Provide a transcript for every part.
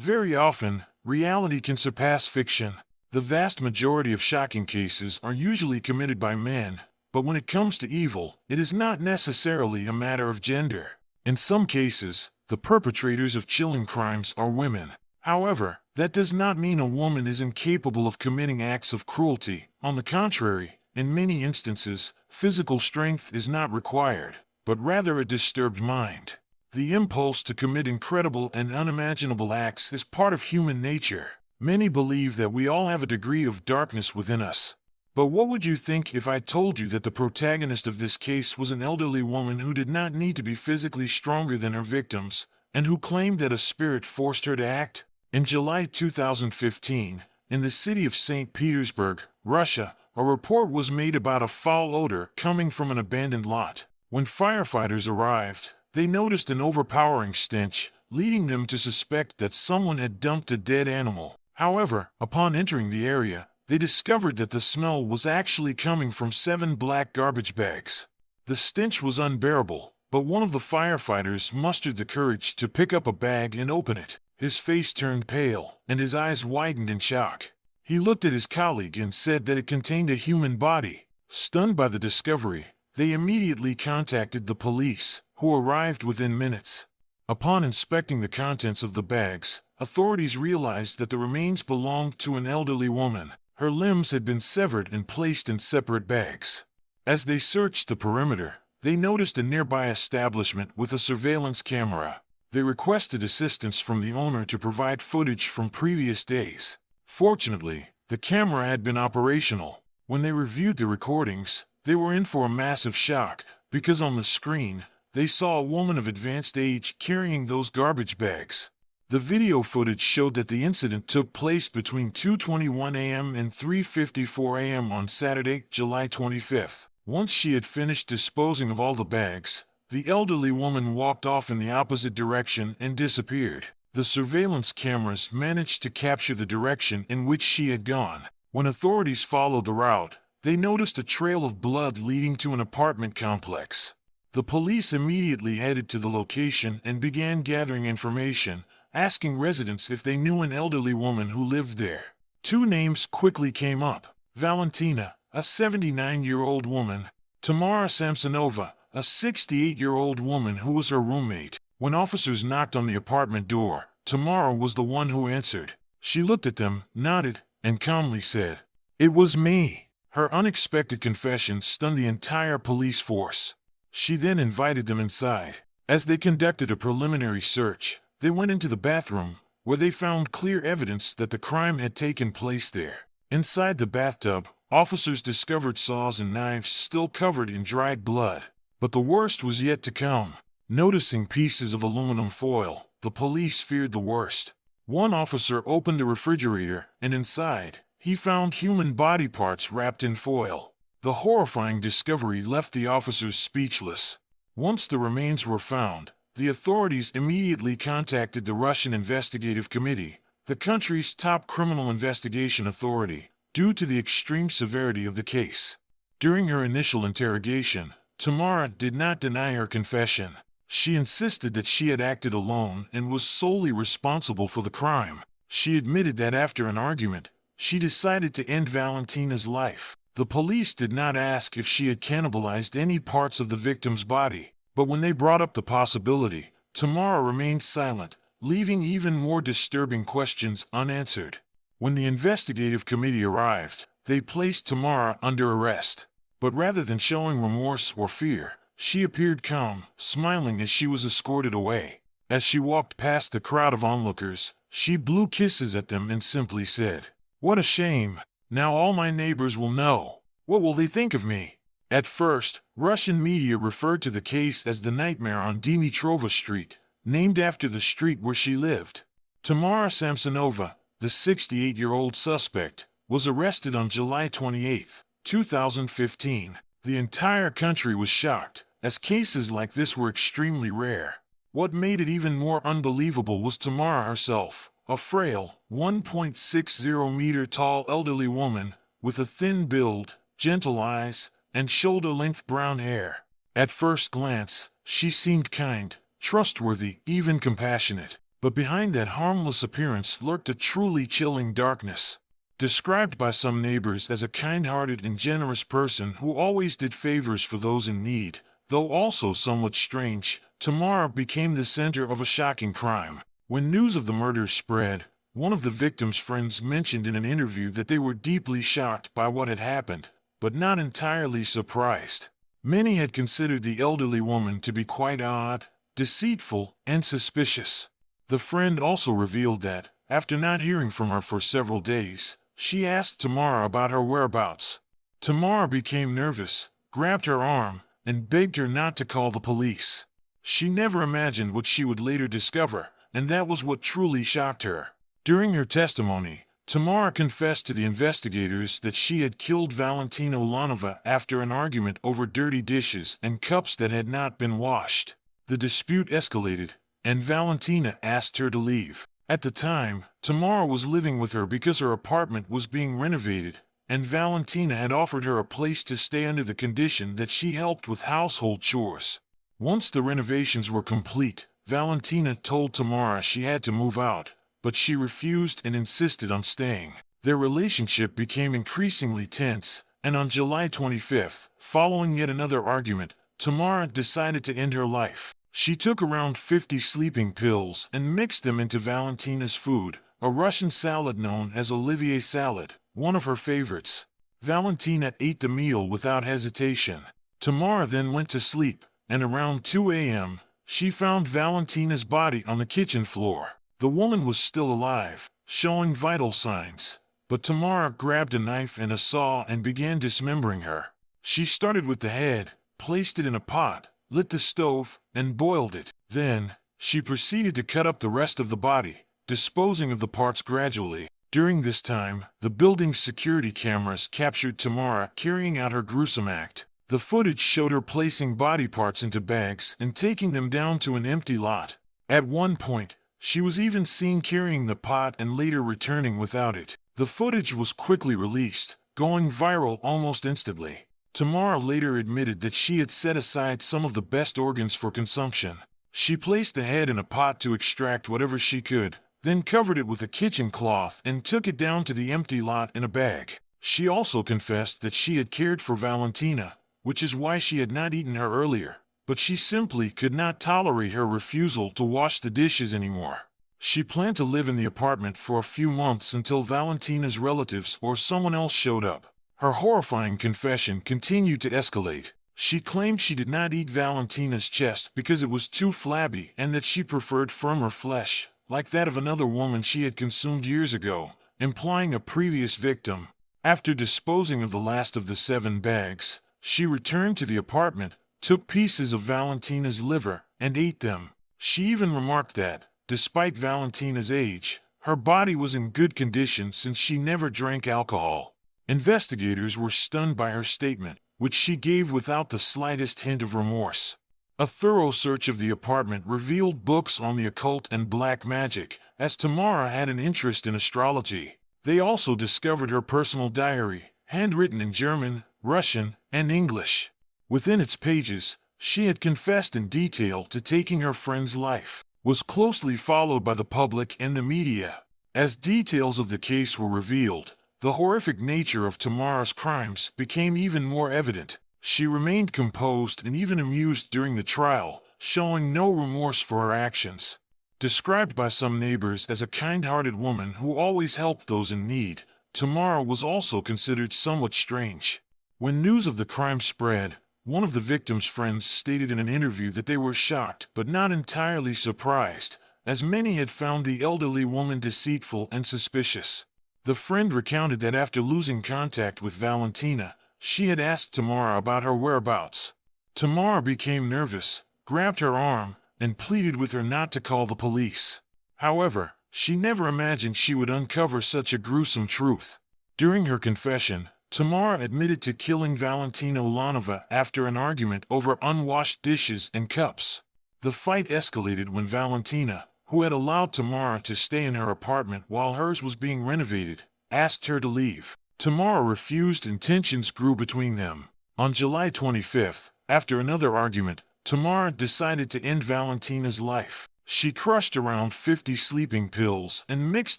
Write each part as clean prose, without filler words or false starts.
Very often, reality can surpass fiction. The vast majority of shocking cases are usually committed by men, but when it comes to evil, it is not necessarily a matter of gender. In some cases, the perpetrators of chilling crimes are women. However, that does not mean a woman is incapable of committing acts of cruelty. On the contrary, in many instances, physical strength is not required, but rather a disturbed mind. The impulse to commit incredible and unimaginable acts is part of human nature. Many believe that we all have a degree of darkness within us. But what would you think if I told you that the protagonist of this case was an elderly woman who did not need to be physically stronger than her victims, and who claimed that a spirit forced her to act? In July 2015, in the city of St. Petersburg, Russia, a report was made about a foul odor coming from an abandoned lot. When firefighters arrived, they noticed an overpowering stench, leading them to suspect that someone had dumped a dead animal. However, upon entering the area, they discovered that the smell was actually coming from 7 black garbage bags. The stench was unbearable, but one of the firefighters mustered the courage to pick up a bag and open it. His face turned pale, and his eyes widened in shock. He looked at his colleague and said that it contained a human body. Stunned by the discovery, they immediately contacted the police, who arrived within minutes. Upon inspecting the contents of the bags, authorities realized that the remains belonged to an elderly woman. Her limbs had been severed and placed in separate bags. As they searched the perimeter, they noticed a nearby establishment with a surveillance camera. They requested assistance from the owner to provide footage from previous days. Fortunately, the camera had been operational. When they reviewed the recordings, they were in for a massive shock, because on the screen, they saw a woman of advanced age carrying those garbage bags. The video footage showed that the incident took place between 2:21 a.m. and 3:54 a.m. on Saturday, July 25th. Once she had finished disposing of all the bags, the elderly woman walked off in the opposite direction and disappeared. The surveillance cameras managed to capture the direction in which she had gone. When authorities followed the route, they noticed a trail of blood leading to an apartment complex. The police immediately headed to the location and began gathering information, asking residents if they knew an elderly woman who lived there. 2 names quickly came up: Valentina, a 79-year-old woman; Tamara Samsonova, a 68-year-old woman who was her roommate. When officers knocked on the apartment door, Tamara was the one who answered. She looked at them, nodded, and calmly said, "It was me." Her unexpected confession stunned the entire police force. She then invited them inside. As they conducted a preliminary search, they went into the bathroom, where they found clear evidence that the crime had taken place there. Inside the bathtub, officers discovered saws and knives still covered in dried blood. But the worst was yet to come. Noticing pieces of aluminum foil, the police feared the worst. One officer opened the refrigerator, and inside, he found human body parts wrapped in foil. The horrifying discovery left the officers speechless. Once the remains were found, the authorities immediately contacted the Russian Investigative Committee, the country's top criminal investigation authority, due to the extreme severity of the case. During her initial interrogation, Tamara did not deny her confession. She insisted that she had acted alone and was solely responsible for the crime. She admitted that after an argument, she decided to end Valentina's life. The police did not ask if she had cannibalized any parts of the victim's body, but when they brought up the possibility, Tamara remained silent, leaving even more disturbing questions unanswered. When the investigative committee arrived, they placed Tamara under arrest. But rather than showing remorse or fear, she appeared calm, smiling as she was escorted away. As she walked past the crowd of onlookers, she blew kisses at them and simply said, "What a shame! Now all my neighbors will know. What will they think of me?" At first, Russian media referred to the case as the Nightmare on Dimitrova Street, named after the street where she lived. Tamara Samsonova, the 68-year-old suspect, was arrested on July 28, 2015. The entire country was shocked, as cases like this were extremely rare. What made it even more unbelievable was Tamara herself, a frail, 1.60-meter tall elderly woman, with a thin build, gentle eyes, and shoulder-length brown hair. At first glance, she seemed kind, trustworthy, even compassionate. But behind that harmless appearance lurked a truly chilling darkness. Described by some neighbors as a kind-hearted and generous person who always did favors for those in need, though also somewhat strange, Tamara became the center of a shocking crime. When news of the murder spread, one of the victim's friends mentioned in an interview that they were deeply shocked by what had happened, but not entirely surprised. Many had considered the elderly woman to be quite odd, deceitful, and suspicious. The friend also revealed that, after not hearing from her for several days, she asked Tamara about her whereabouts. Tamara became nervous, grabbed her arm, and begged her not to call the police. She never imagined what she would later discover, and that was what truly shocked her. During her testimony, Tamara confessed to the investigators that she had killed Valentina Ulanova after an argument over dirty dishes and cups that had not been washed. The dispute escalated, and Valentina asked her to leave. At the time, Tamara was living with her because her apartment was being renovated, and Valentina had offered her a place to stay under the condition that she helped with household chores. Once the renovations were complete, Valentina told Tamara she had to move out, but she refused and insisted on staying. Their relationship became increasingly tense, and on July 25th, following yet another argument, Tamara decided to end her life. She took around 50 sleeping pills and mixed them into Valentina's food, a Russian salad known as Olivier salad, one of her favorites. Valentina ate the meal without hesitation. Tamara then went to sleep, and around 2 a.m., she found Valentina's body on the kitchen floor. The woman was still alive, showing vital signs, but Tamara grabbed a knife and a saw and began dismembering her. She started with the head, placed it in a pot, lit the stove, and boiled it. Then, she proceeded to cut up the rest of the body, disposing of the parts gradually. During this time, the building's security cameras captured Tamara carrying out her gruesome act. The footage showed her placing body parts into bags and taking them down to an empty lot. At one point, she was even seen carrying the pot and later returning without it. The footage was quickly released, going viral almost instantly. Tamara later admitted that she had set aside some of the best organs for consumption. She placed the head in a pot to extract whatever she could, then covered it with a kitchen cloth and took it down to the empty lot in a bag. She also confessed that she had cared for Valentina, which is why she had not eaten her earlier, but she simply could not tolerate her refusal to wash the dishes anymore. She planned to live in the apartment for a few months until Valentina's relatives or someone else showed up. Her horrifying confession continued to escalate. She claimed she did not eat Valentina's chest because it was too flabby and that she preferred firmer flesh, like that of another woman she had consumed years ago, implying a previous victim. After disposing of the last of the 7 bags, she returned to the apartment, took pieces of Valentina's liver, and ate them. She even remarked that, despite Valentina's age, her body was in good condition since she never drank alcohol. Investigators were stunned by her statement, which she gave without the slightest hint of remorse. A thorough search of the apartment revealed books on the occult and black magic, as Tamara had an interest in astrology. They also discovered her personal diary, handwritten in German, Russian, and English. Within its pages, she had confessed in detail to taking her friend's life, was closely followed by the public and the media. As details of the case were revealed, the horrific nature of Tamara's crimes became even more evident. She remained composed and even amused during the trial, showing no remorse for her actions. Described by some neighbors as a kind-hearted woman who always helped those in need, Tamara was also considered somewhat strange. When news of the crime spread, one of the victim's friends stated in an interview that they were shocked but not entirely surprised, as many had found the elderly woman deceitful and suspicious. The friend recounted that after losing contact with Valentina, she had asked Tamara about her whereabouts. Tamara became nervous, grabbed her arm, and pleaded with her not to call the police. However, she never imagined she would uncover such a gruesome truth. During her confession, Tamara admitted to killing Valentina Ulanova after an argument over unwashed dishes and cups. The fight escalated when Valentina, who had allowed Tamara to stay in her apartment while hers was being renovated, asked her to leave. Tamara refused and tensions grew between them. On July 25th, after another argument, Tamara decided to end Valentina's life. She crushed around 50 sleeping pills and mixed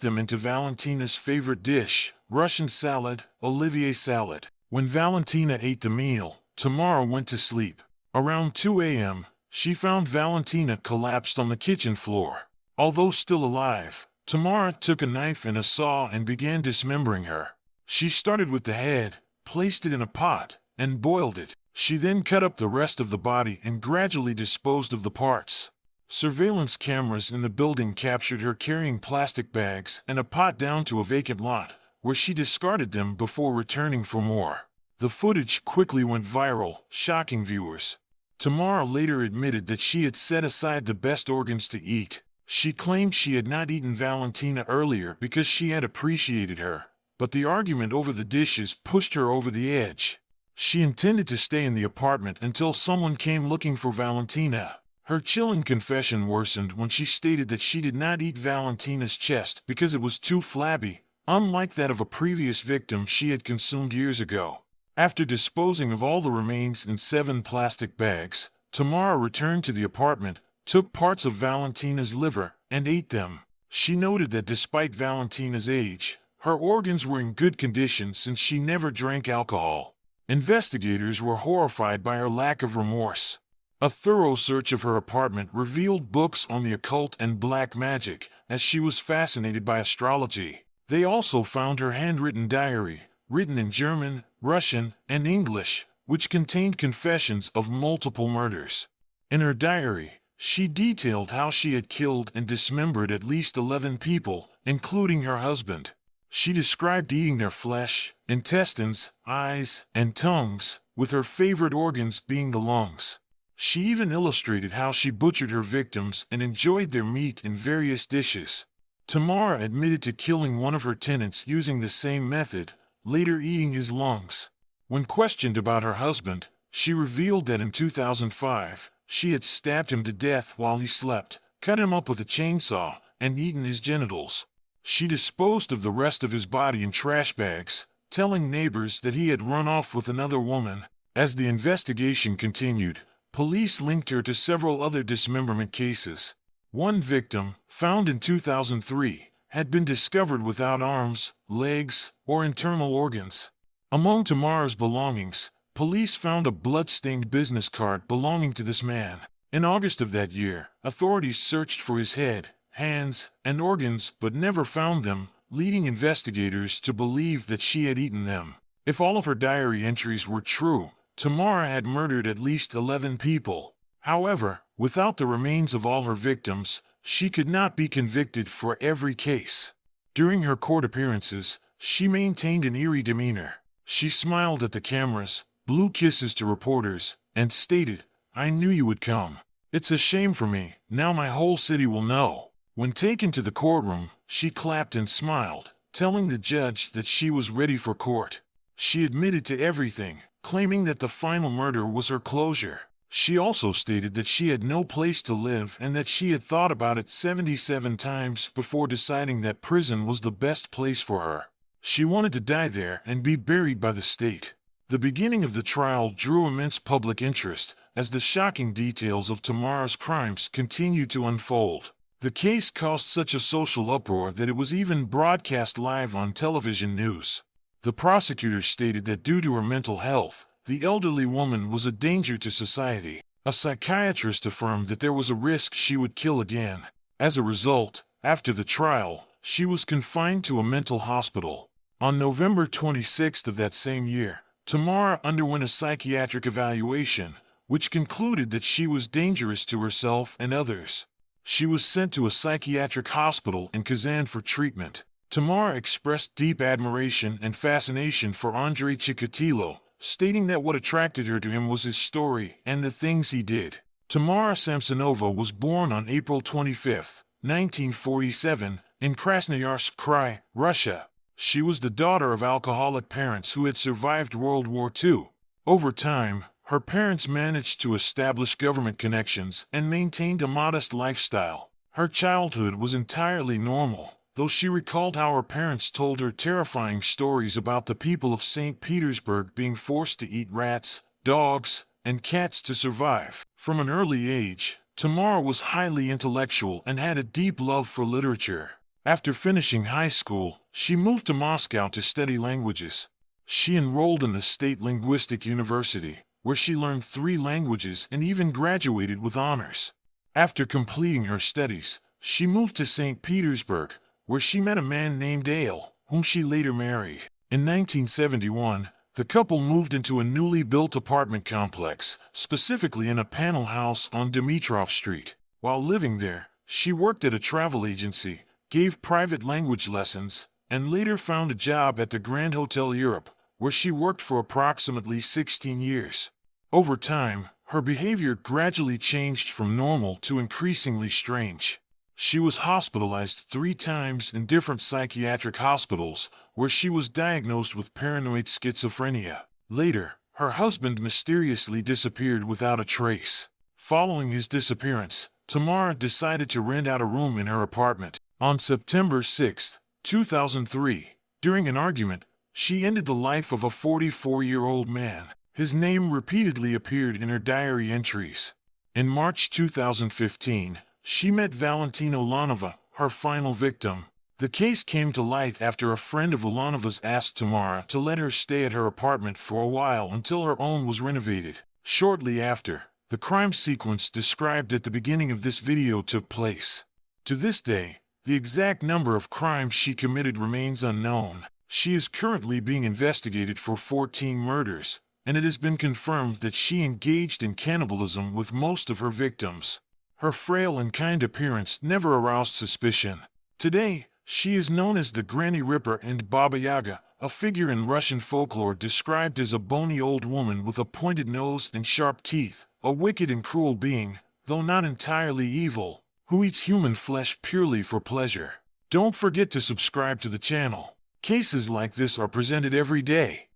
them into Valentina's favorite dish, Russian salad, Olivier salad. When Valentina ate the meal, Tamara went to sleep. Around 2 a.m., she found Valentina collapsed on the kitchen floor. Although still alive, Tamara took a knife and a saw and began dismembering her. She started with the head, placed it in a pot, and boiled it. She then cut up the rest of the body and gradually disposed of the parts. Surveillance cameras in the building captured her carrying plastic bags and a pot down to a vacant lot, where she discarded them before returning for more. The footage quickly went viral, shocking viewers. Tamara later admitted that she had set aside the best organs to eat. She claimed she had not eaten Valentina earlier because she had appreciated her, but the argument over the dishes pushed her over the edge. She intended to stay in the apartment until someone came looking for Valentina. Her chilling confession worsened when she stated that she did not eat Valentina's chest because it was too flabby, unlike that of a previous victim she had consumed years ago. After disposing of all the remains in 7 plastic bags, Tamara returned to the apartment, took parts of Valentina's liver, and ate them. She noted that despite Valentina's age, her organs were in good condition since she never drank alcohol. Investigators were horrified by her lack of remorse. A thorough search of her apartment revealed books on the occult and black magic, as she was fascinated by astrology. They also found her handwritten diary, written in German, Russian, and English, which contained confessions of multiple murders. In her diary, she detailed how she had killed and dismembered at least 11 people, including her husband. She described eating their flesh, intestines, eyes, and tongues, with her favorite organs being the lungs. She even illustrated how she butchered her victims and enjoyed their meat in various dishes. Tamara admitted to killing one of her tenants using the same method, later eating his lungs. When questioned about her husband, she revealed that in 2005, she had stabbed him to death while he slept, cut him up with a chainsaw, and eaten his genitals. She disposed of the rest of his body in trash bags, telling neighbors that he had run off with another woman. As the investigation continued, police linked her to several other dismemberment cases. One victim, found in 2003, had been discovered without arms, legs, or internal organs. Among Tamara's belongings, police found a blood-stained business card belonging to this man. In August of that year, authorities searched for his head, hands, and organs but never found them, leading investigators to believe that she had eaten them. If all of her diary entries were true, Tamara had murdered at least 11 people. However, without the remains of all her victims, she could not be convicted for every case. During her court appearances, she maintained an eerie demeanor. She smiled at the cameras, blew kisses to reporters, and stated, "I knew you would come. It's a shame for me, now my whole city will know." When taken to the courtroom, she clapped and smiled, telling the judge that she was ready for court. She admitted to everything, claiming that the final murder was her closure. She also stated that she had no place to live and that she had thought about it 77 times before deciding that prison was the best place for her. She wanted to die there and be buried by the state. The beginning of the trial drew immense public interest, as the shocking details of Tamara's crimes continued to unfold. The case caused such a social uproar that it was even broadcast live on television news. The prosecutor stated that due to her mental health, the elderly woman was a danger to society. A psychiatrist affirmed that there was a risk she would kill again. As a result, after the trial, she was confined to a mental hospital. On November 26 of that same year, Tamara underwent a psychiatric evaluation, which concluded that she was dangerous to herself and others. She was sent to a psychiatric hospital in Kazan for treatment. Tamara expressed deep admiration and fascination for Andrei Chikatilo, stating that what attracted her to him was his story and the things he did. Tamara Samsonova was born on April 25, 1947, in Krasnoyarsk Krai, Russia. She was the daughter of alcoholic parents who had survived World War II. Over time, her parents managed to establish government connections and maintained a modest lifestyle. Her childhood was entirely normal, though she recalled how her parents told her terrifying stories about the people of St. Petersburg being forced to eat rats, dogs, and cats to survive. From an early age, Tamara was highly intellectual and had a deep love for literature. After finishing high school, she moved to Moscow to study languages. She enrolled in the State Linguistic University, where she learned 3 languages and even graduated with honors. After completing her studies, she moved to St. Petersburg, where she met a man named Ale, whom she later married. In 1971, the couple moved into a newly built apartment complex, specifically in a panel house on Dimitrov Street. While living there, she worked at a travel agency, gave private language lessons, and later found a job at the Grand Hotel Europe, where she worked for approximately 16 years. Over time, her behavior gradually changed from normal to increasingly strange. She was hospitalized 3 times in different psychiatric hospitals, where she was diagnosed with paranoid schizophrenia. Later, her husband mysteriously disappeared without a trace. Following his disappearance, Tamara decided to rent out a room in her apartment. On September 6, 2003, during an argument, she ended the life of a 44-year-old man. His name repeatedly appeared in her diary entries. In March 2015, she met Valentina Ulanova, her final victim. The case came to light after a friend of Ulanova's asked Tamara to let her stay at her apartment for a while until her own was renovated. Shortly after, the crime sequence described at the beginning of this video took place. To this day, the exact number of crimes she committed remains unknown. She is currently being investigated for 14 murders, and it has been confirmed that she engaged in cannibalism with most of her victims. Her frail and kind appearance never aroused suspicion. Today, she is known as the Granny Ripper and Baba Yaga, a figure in Russian folklore described as a bony old woman with a pointed nose and sharp teeth, a wicked and cruel being, though not entirely evil, who eats human flesh purely for pleasure. Don't forget to subscribe to the channel. Cases like this are presented every day.